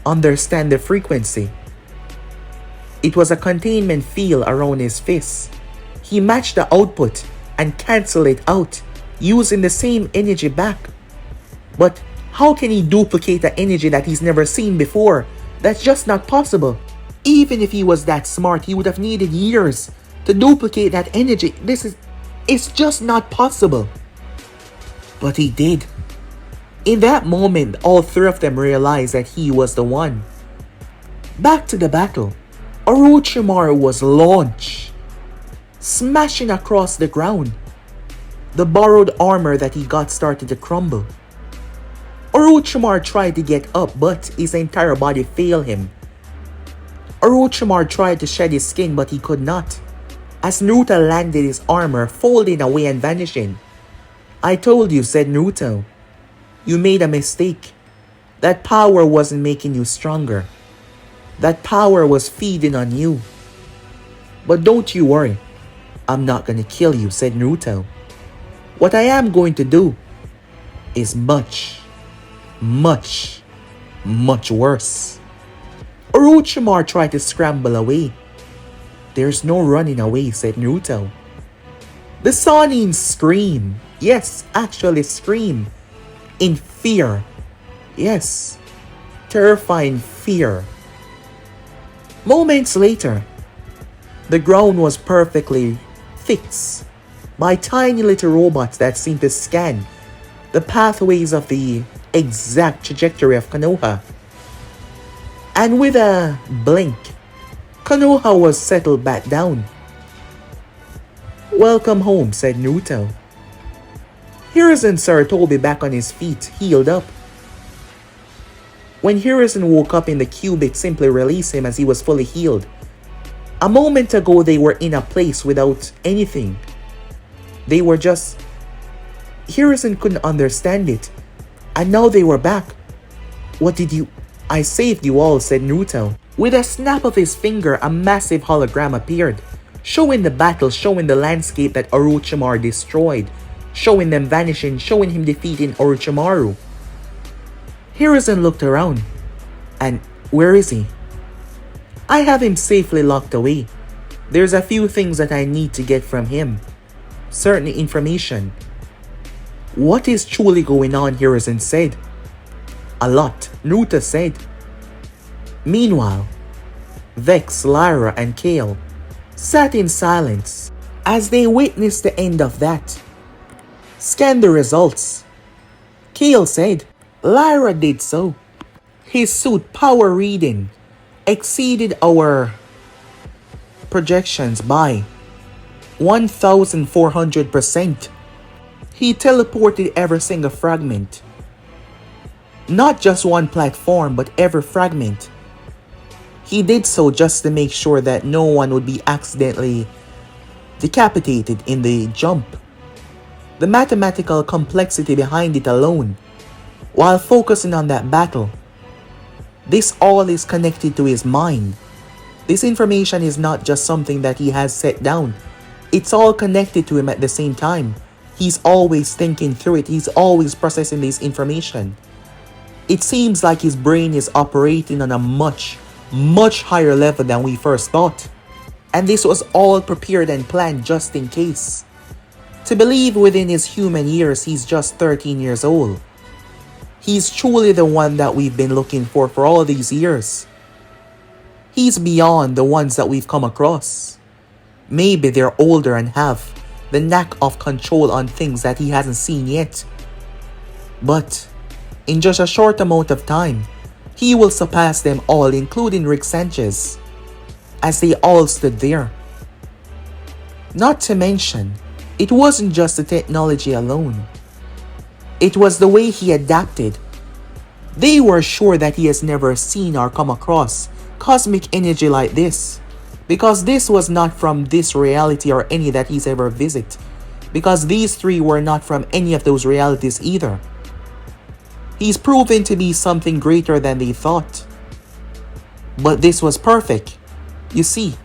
understand the frequency. It was a containment field around his fist. He matched the output and canceled it out, using the same energy back. But how can he duplicate the energy that he's never seen before? That's just not possible. Even if he was that smart, he would have needed years to duplicate that energy. It's just not possible. But he did. In that moment, all three of them realized that he was the one. Back to the battle. Orochimaru was launched, smashing across the ground. The borrowed armor that he got started to crumble. Orochimaru tried to get up, but his entire body failed him. Orochimaru tried to shed his skin, but he could not, as Naruto landed his armor, folding away and vanishing. "I told you," said Naruto. "You made a mistake. That power wasn't making you stronger. That power was feeding on you. But don't you worry. I'm not gonna kill you," said Naruto. "What I am going to do is much, much, much worse." Orochimaru tried to scramble away. "There's no running away," said Naruto. The Sannin scream. Yes, actually scream. In fear. Yes. Terrifying fear. Moments later, the ground was perfectly fixed by tiny little robots that seemed to scan the pathways of the exact trajectory of Konoha. And with a blink, Konoha was settled back down. "Welcome home," said Naruto. Hiruzen saw Tobi back on his feet, healed up. When Hiruzen woke up in the cube, it simply released him as he was fully healed. A moment ago, they were in a place without anything. They were just... Hiruzen couldn't understand it. And now they were back. "What did you... I saved you all," said Naruto. With a snap of his finger, a massive hologram appeared, showing the battle, showing the landscape that Orochimaru destroyed, showing them vanishing, showing him defeating Orochimaru. Hiruzen looked around. And where is he? "I have him safely locked away. There's a few things that I need to get from him. Certain information." "What is truly going on?" Hiruzen said. "A lot," Naruto said. Meanwhile, Vex, Lyra, and Kale sat in silence as they witnessed the end of that. "Scan the results," Kale said. Lyra did so. His suit power reading exceeded our projections by 1,400%. He teleported every single fragment. Not just one platform, but every fragment. He did so just to make sure that no one would be accidentally decapitated in the jump. The mathematical complexity behind it alone, while focusing on that battle. This all is connected to his mind. This information is not just something that he has set down. It's all connected to him at the same time. He's always thinking through it. He's always processing this information. It seems like his brain is operating on a much, much higher level than we first thought. And this was all prepared and planned just in case. To believe within his human years he's just 13 years old. He's truly the one that we've been looking for all these years. He's beyond the ones that we've come across. Maybe they're older and have the knack of control on things that he hasn't seen yet. But in just a short amount of time, he will surpass them all, including Rick Sanchez, as they all stood there. Not to mention, it wasn't just the technology alone. It was the way he adapted. They were sure that he has never seen or come across cosmic energy like this, because this was not from this reality or any that he's ever visited, because these three were not from any of those realities either. He's proven to be something greater than they thought. But this was perfect. You see,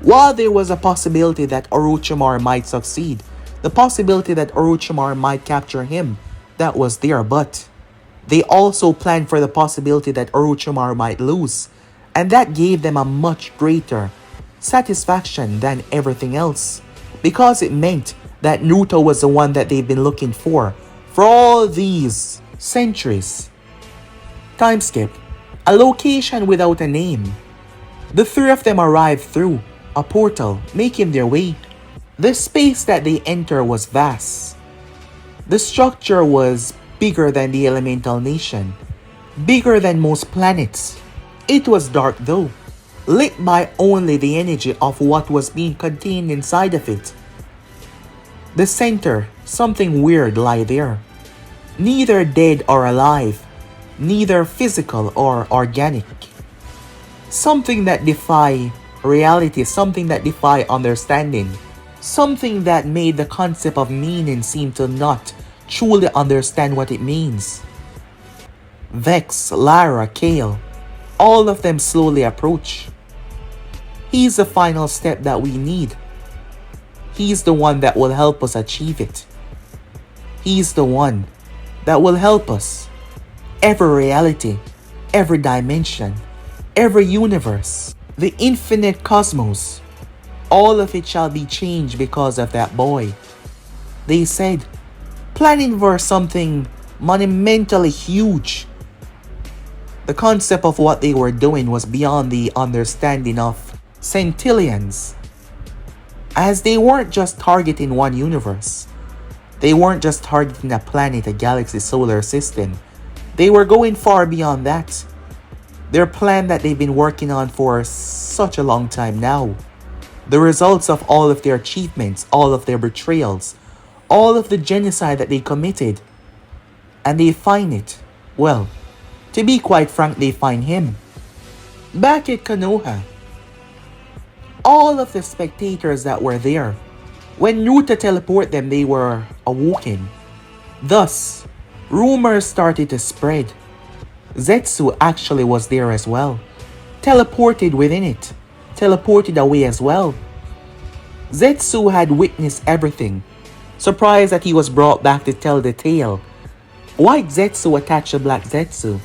while there was a possibility that Orochimaru might succeed, the possibility that Orochimaru might capture him, that was there, but they also planned for the possibility that Orochimaru might lose, and that gave them a much greater satisfaction than everything else, because it meant that Naruto was the one that they've been looking for all these centuries. Time skip. A location without a name. The three of them arrived through a portal, making their way. The space that they enter was vast. The structure was bigger than the elemental nation, bigger than most planets. It was dark though, lit by only the energy of what was being contained inside of it. The center, something weird lay there. Neither dead or alive, neither physical or organic. Something that defy reality, something that defy understanding. Something that made the concept of meaning seem to not truly understand what it means. Vex, Lara, Kale, all of them slowly approach. He's the final step that we need. He's the one that will help us achieve it. He's the one that will help us. Every reality, every dimension, every universe, the infinite cosmos, all of it shall be changed because of that boy. They said, planning for something monumentally huge. The concept of what they were doing was beyond the understanding of centillions. As they weren't just targeting one universe. They weren't just targeting a planet, a galaxy, solar system. They were going far beyond that. Their plan that they've been working on for such a long time now. The results of all of their achievements, all of their betrayals, all of the genocide that they committed. And they find it. Well, to be quite frank, they find him. Back at Konoha. All of the spectators that were there, when Naruto teleported them, they were awoken. Thus, rumors started to spread. Zetsu actually was there as well. Teleported within it. Teleported away as well. Zetsu had witnessed everything. Surprised that he was brought back to tell the tale. White Zetsu attached to Black Zetsu.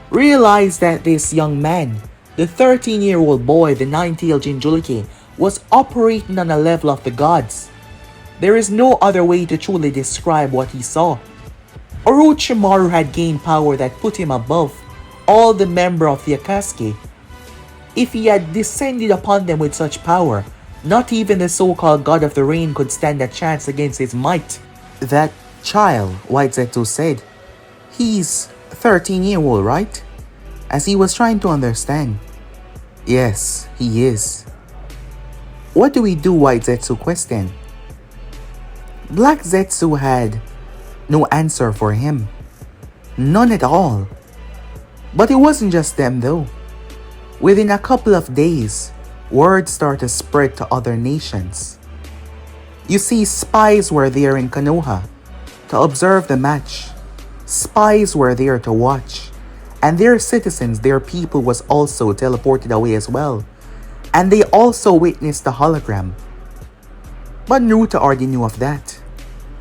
Realized that this young man, the 13-year-old boy, the nine-tailed Jinchuriki, was operating on a level of the gods. There is no other way to truly describe what he saw. Orochimaru had gained power that put him above all the members of the Akatsuki. If he had descended upon them with such power, not even the so-called God of the Rain could stand a chance against his might. That child, White Zetsu said, he's 13-year-old, right? As he was trying to understand. Yes, he is. What do we do, White Zetsu questioned. Black Zetsu had no answer for him. None at all. But it wasn't just them though. Within a couple of days, word started to spread to other nations. You see, spies were there in Konoha to observe the match. Spies were there to watch. And their citizens, their people was also teleported away as well. And they also witnessed the hologram. But Naruto already knew of that.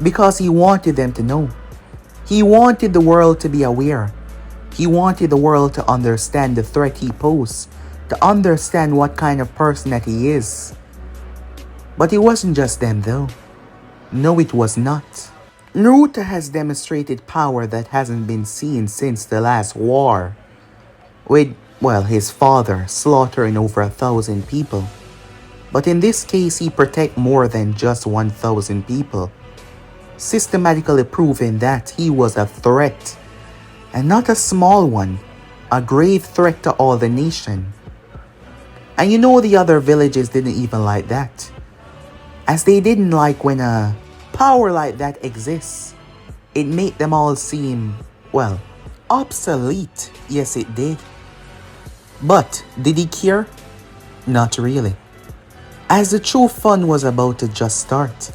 Because he wanted them to know. He wanted the world to be aware. He wanted the world to understand the threat he posed. To understand what kind of person that he is. But it wasn't just them though. No, it was not. Naruto has demonstrated power that hasn't been seen since the last war. With, well, his father slaughtering over 1,000 people. But in this case, he protected more than just 1,000 people. Systematically proving that he was a threat. And not a small one. A grave threat to all the nation. And you know the other villages didn't even like that. As they didn't like when a power like that exists. It made them all seem, well, obsolete. Yes, it did. But did he care? Not really. As the true fun was about to just start.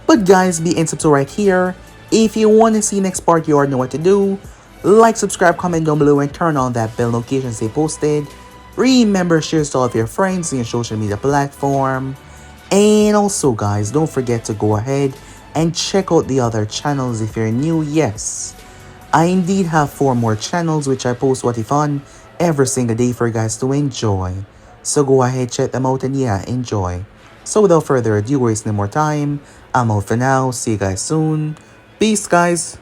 But guys, be in subscribe right here. If you want to see next part, you already know what to do. Like, subscribe, comment down below, and turn on that bell notification to stay posted. Remember, share to all of your friends in your social media platform. And also guys, don't forget to go ahead and check out the other channels if you're new. Yes, I indeed have 4 more channels which I post what if fun every single day for you guys to enjoy. So go ahead, check them out, and yeah, enjoy. So without further ado, waste no more time, I'm out for now. See you guys soon. Peace guys.